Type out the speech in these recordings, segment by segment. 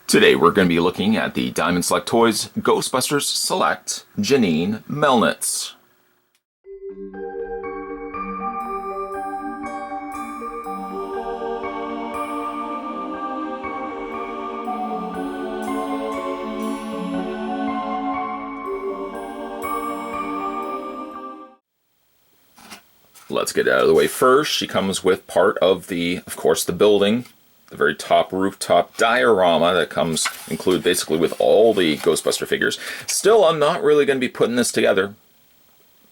Today we're going to be looking at the Diamond Select Toys Ghostbusters Select Janine Melnitz. Let's get out of the way first. She comes with part of course, the building. The very top rooftop diorama that comes included basically with all the Ghostbuster figures. Still, I'm not really going to be putting this together.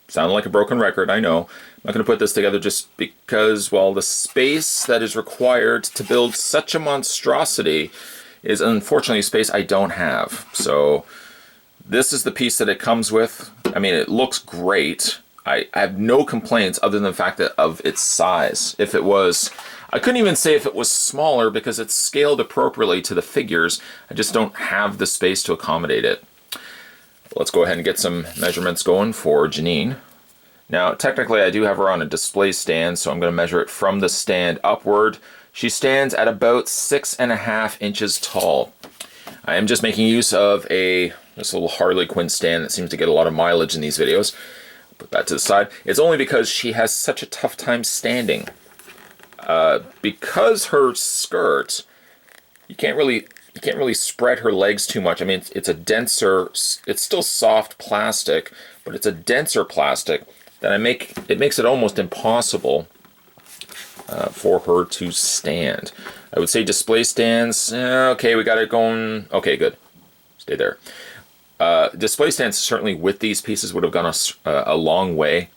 Sounded like a broken record, I know. I'm not going to put this together just because, well, the space that is required to build such a monstrosity is unfortunately space I don't have. So this is the piece that it comes with. I mean, it looks great. I have no complaints other than the fact that of its size. If it was, I couldn't even say if it was smaller because it's scaled appropriately to the figures. I just don't have the space to accommodate it. Let's go ahead and get some measurements going for Janine. Now, technically I do have her on a display stand, so I'm going to measure it from the stand upward. She stands at about 6.5 inches tall. I am just making use of this little Harley Quinn stand that seems to get a lot of mileage in these videos. Put that to the side. It's only because she has such a tough time standing. Because her skirt, you can't really spread her legs too much. I mean, it's a denser, it's still soft plastic, but it's a denser plastic that it makes it almost impossible for her to stand. I would say display stands. Okay, we got it going. Okay, good. Stay there. Display stands certainly with these pieces would have gone a long way.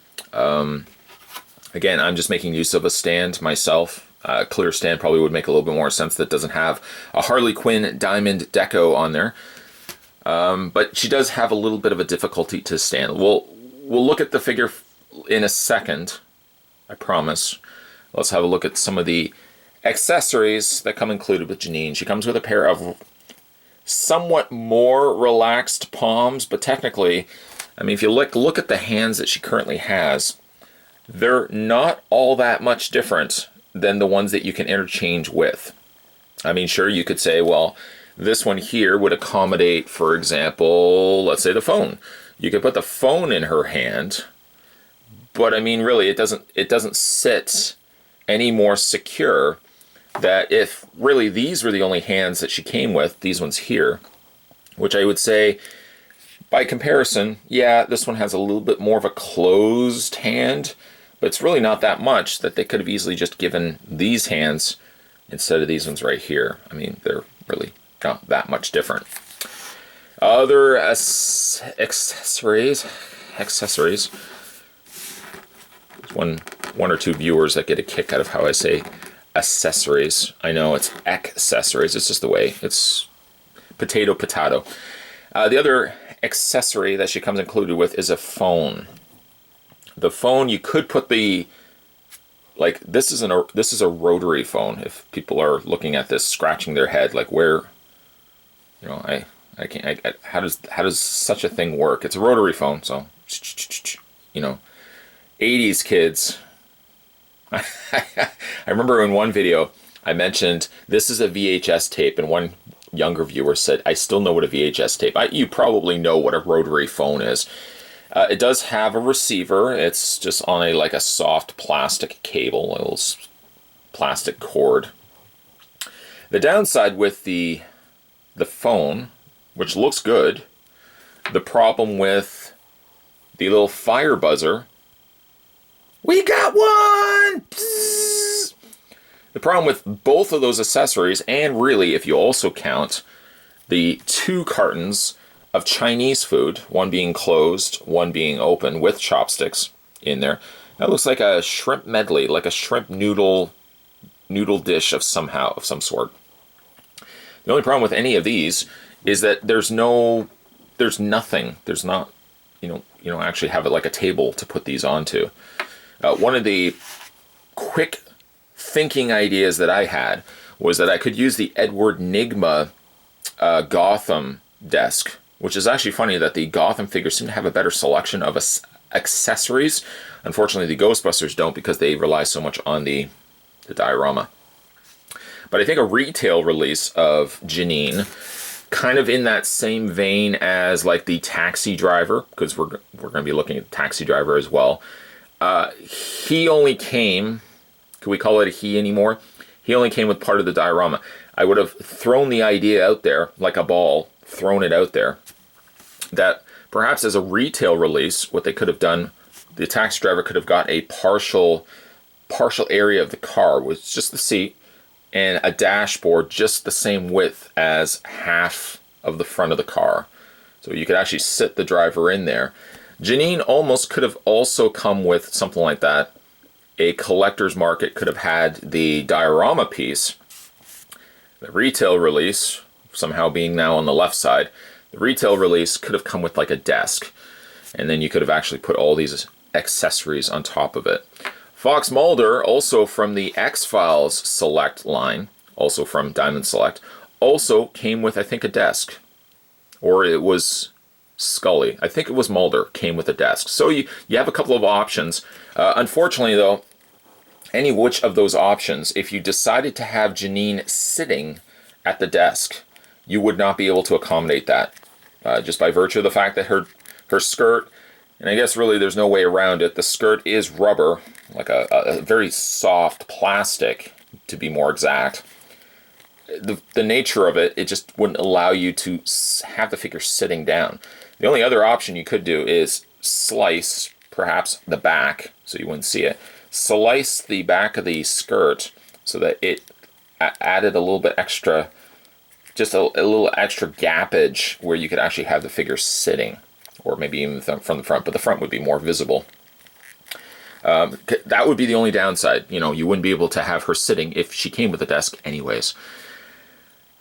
Again, I'm just making use of a stand myself. A clear stand probably would make a little bit more sense that doesn't have a Harley Quinn diamond deco on there. But she does have a little bit of a difficulty to stand. We'll look at the figure in a second, I promise. Let's have a look at some of the accessories that come included with Janine. She comes with a pair of somewhat more relaxed palms, but technically, I mean, if you look at the hands that she currently has, they're not all that much different than the ones that you can interchange with. I mean, sure, you could say, well, this one here would accommodate, for example, let's say the phone. You could put the phone in her hand, but I mean, really, it doesn't sit any more secure that if really these were the only hands that she came with, these ones here, which I would say, by comparison, yeah, this one has a little bit more of a closed hand, but it's really not that much that they could have easily just given these hands instead of these ones right here. I mean, they're really not that much different. Other accessories. There's one or two viewers that get a kick out of how I say accessories. I know it's accessories. It's just the way. It's potato. The other accessory that she comes included with is a phone. The phone, you could put this is a rotary phone. If people are looking at this, scratching their head, like where, I can't. How does such a thing work? It's a rotary phone, so 80s kids. I remember in one video I mentioned this is a VHS tape, and one younger viewer said, I still know what a VHS tape. You probably know what a rotary phone is. It does have a receiver. It's just on a soft plastic cable, a little plastic cord. The downside with the phone, which looks good, the problem with the little fire buzzer. We got one! Psst. The problem with both of those accessories, and really if you also count the 2 cartons of Chinese food, one being closed, one being open with chopsticks in there, that looks like a shrimp medley, like a shrimp noodle dish of some sort. The only problem with any of these is that there's nothing. There's not, you don't actually have it like a table to put these onto. One of the quick thinking ideas that I had was that I could use the Edward Nygma Gotham desk, which is actually funny that the Gotham figures seem to have a better selection of accessories. Unfortunately, the Ghostbusters don't because they rely so much on the diorama. But I think a retail release of Janine, kind of in that same vein as like the Taxi Driver, because we're going to be looking at Taxi Driver as well. He only came, can we call it a he anymore? He only came with part of the diorama. I would have thrown the idea out there like a ball, thrown it out there, that perhaps as a retail release, what they could have done, the Taxi Driver could have got a partial area of the car with just the seat and a dashboard just the same width as half of the front of the car. So you could actually sit the driver in there. Janine almost could have also come with something like that. A collector's market could have had the diorama piece. The retail release, somehow being now on the left side, the retail release could have come with like a desk. And then you could have actually put all these accessories on top of it. Fox Mulder, also from the X-Files Select line, also from Diamond Select, also came with, I think, a desk. Or it was Scully. I think it was Mulder came with a desk. So you have a couple of options. Unfortunately, though, any which of those options, if you decided to have Janine sitting at the desk, you would not be able to accommodate that. Just by virtue of the fact that her skirt, and I guess really there's no way around it, the skirt is rubber, like a very soft plastic, to be more exact. The nature of it, it just wouldn't allow you to have the figure sitting down. The only other option you could do is slice, perhaps, the back, so you wouldn't see it. Slice the back of the skirt so that it added a little bit extra, just a little extra gappage where you could actually have the figure sitting. Or maybe even from the front, but the front would be more visible. That would be the only downside. You know, you wouldn't be able to have her sitting if she came with a desk anyways.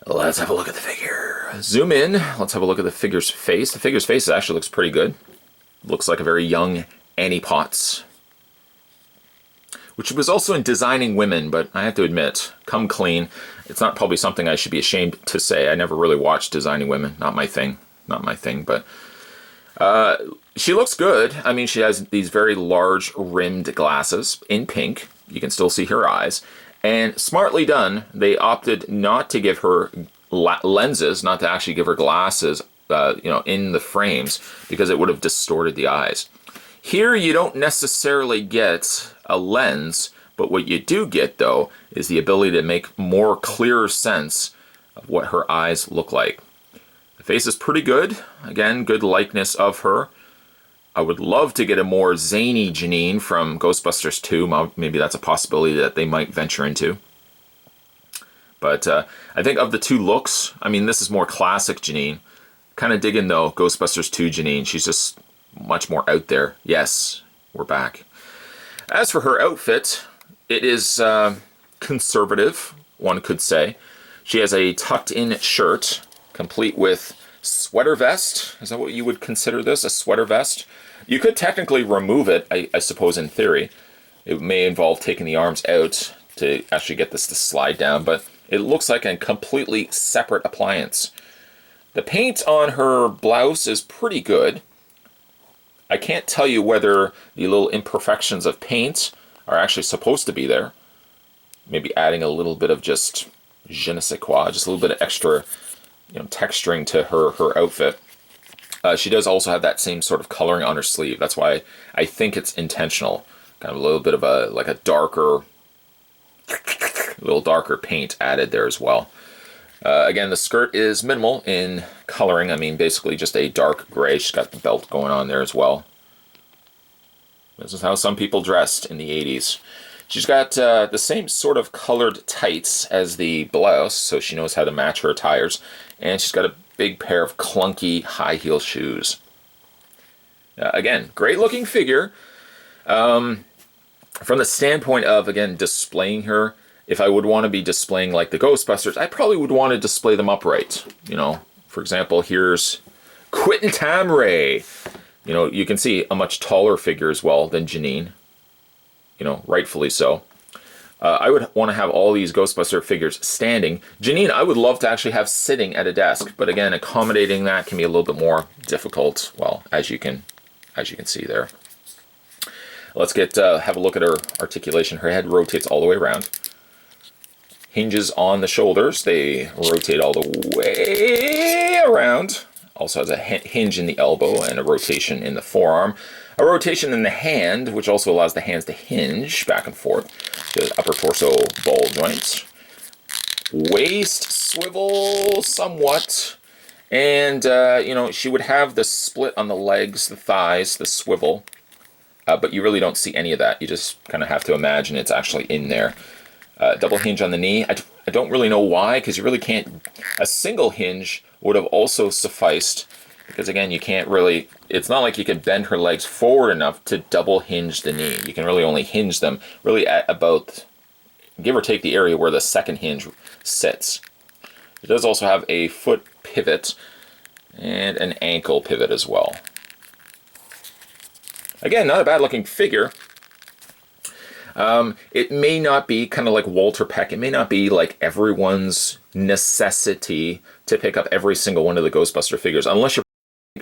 Let's have a look at the figure. Zoom in. Let's have a look at the figure's face. The figure's face actually looks pretty good. Looks like a very young Annie Potts. Which was also in Designing Women, but I have to admit, come clean. It's not probably something I should be ashamed to say. I never really watched Designing Women. Not my thing. Not my thing, but... she looks good. I mean, she has these very large rimmed glasses in pink. You can still see her eyes. And smartly done, they opted not to give her lenses, not to actually give her glasses, in the frames, because it would have distorted the eyes. Here, you don't necessarily get a lens, but what you do get, though, is the ability to make more clearer sense of what her eyes look like. The face is pretty good. Again, good likeness of her. I would love to get a more zany Janine from Ghostbusters 2. Maybe that's a possibility that they might venture into. But I think of the two looks, I mean, this is more classic Janine. Kind of digging, though, Ghostbusters 2 Janine. She's just much more out there. Yes, we're back. As for her outfit, it is conservative, one could say. She has a tucked-in shirt, complete with sweater vest. Is that what you would consider this, a sweater vest? You could technically remove it, I suppose, in theory. It may involve taking the arms out to actually get this to slide down, but it looks like a completely separate appliance. The paint on her blouse is pretty good. I can't tell you whether the little imperfections of paint are actually supposed to be there. Maybe adding a little bit of just je ne sais quoi, just a little bit of extra texturing to her outfit. She does also have that same sort of coloring on her sleeve. That's why I think it's intentional. Kind of a little bit of a little darker paint added there as well. Again, the skirt is minimal in coloring. I mean, basically just a dark gray. She's got the belt going on there as well. This is how some people dressed in the 80s. She's got the same sort of colored tights as the blouse, so she knows how to match her attires. And she's got a big pair of clunky high heel shoes. Again, great looking figure. From the standpoint of, again, displaying her, if I would want to be displaying like the Ghostbusters, I probably would want to display them upright. For example, here's Quentin Tamray. You can see a much taller figure as well than Janine. Rightfully so. I would want to have all these Ghostbuster figures standing. Janine, I would love to actually have sitting at a desk, but again, accommodating that can be a little bit more difficult. Well, as you can see there. Let's have a look at her articulation. Her head rotates all the way around. hinges on the shoulders. They rotate all the way around. Also has a hinge in the elbow and a rotation in the forearm. A rotation in the hand, which also allows the hands to hinge back and forth. The upper torso ball joints. Waist swivel somewhat. And, you know, she would have the split on the legs, the thighs, the swivel. But you really don't see any of that. You just kind of have to imagine it's actually in there. Double hinge on the knee. I don't really know why, because you really can't... A single hinge would have also sufficed, because again, you can't really... It's not like you could bend her legs forward enough to double hinge the knee. You can really only hinge them really at about, give or take, the area where the second hinge sits. It does also have a foot pivot and an ankle pivot as well. Again, not a bad looking figure. It may not be kind of like Walter Peck. It may not be like everyone's necessity to pick up every single one of the Ghostbuster figures, unless you're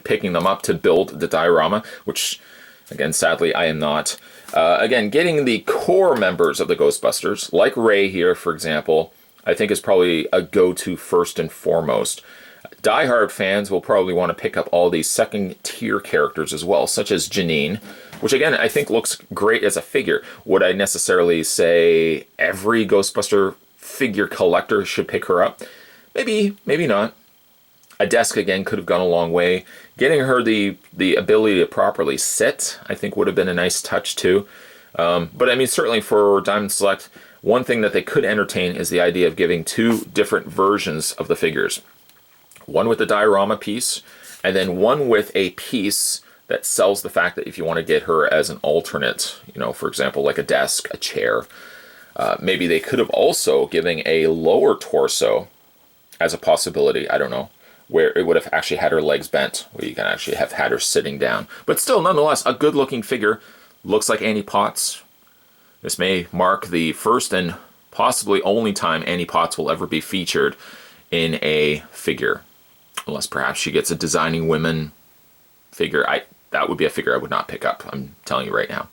picking them up to build the diorama, which, again, sadly, I am not. Again, getting the core members of the Ghostbusters, like Ray here, for example, I think is probably a go-to first and foremost. Die-hard fans will probably want to pick up all these second-tier characters as well, such as Janine, which again, I think looks great as a figure. Would I necessarily say every Ghostbuster figure collector should pick her up? Maybe, maybe not. A desk, again, could have gone a long way. Getting her the ability to properly sit, I think would have been a nice touch too. But I mean, certainly for Diamond Select, one thing that they could entertain is the idea of giving two different versions of the figures. One with the diorama piece, and then one with a piece that sells the fact that if you want to get her as an alternate, you know, for example, like a desk, a chair, maybe they could have also given a lower torso as a possibility, I don't know, where it would have actually had her legs bent, where you can actually have had her sitting down. But still, nonetheless, a good looking figure. Looks like Annie Potts. This may mark the first and possibly only time Annie Potts will ever be featured in a figure. Unless perhaps she gets a Designing Women figure. That would be a figure I would not pick up, I'm telling you right now.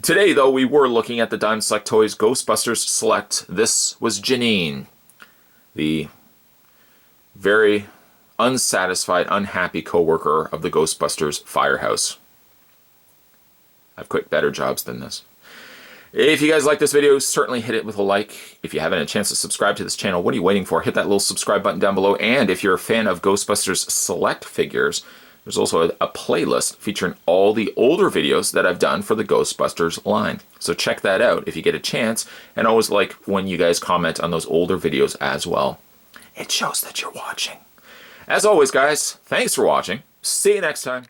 Today, though, we were looking at the Diamond Select Toys Ghostbusters Select. This was Janine, the very unsatisfied, unhappy co-worker of the Ghostbusters Firehouse. I've quit better jobs than this. If you guys like this video, certainly hit it with a like. If you haven't had a chance to subscribe to this channel, what are you waiting for? Hit that little subscribe button down below. And if you're a fan of Ghostbusters Select figures, there's also a playlist featuring all the older videos that I've done for the Ghostbusters line. So check that out if you get a chance. And I always like when you guys comment on those older videos as well. It shows that you're watching. As always, guys, thanks for watching. See you next time.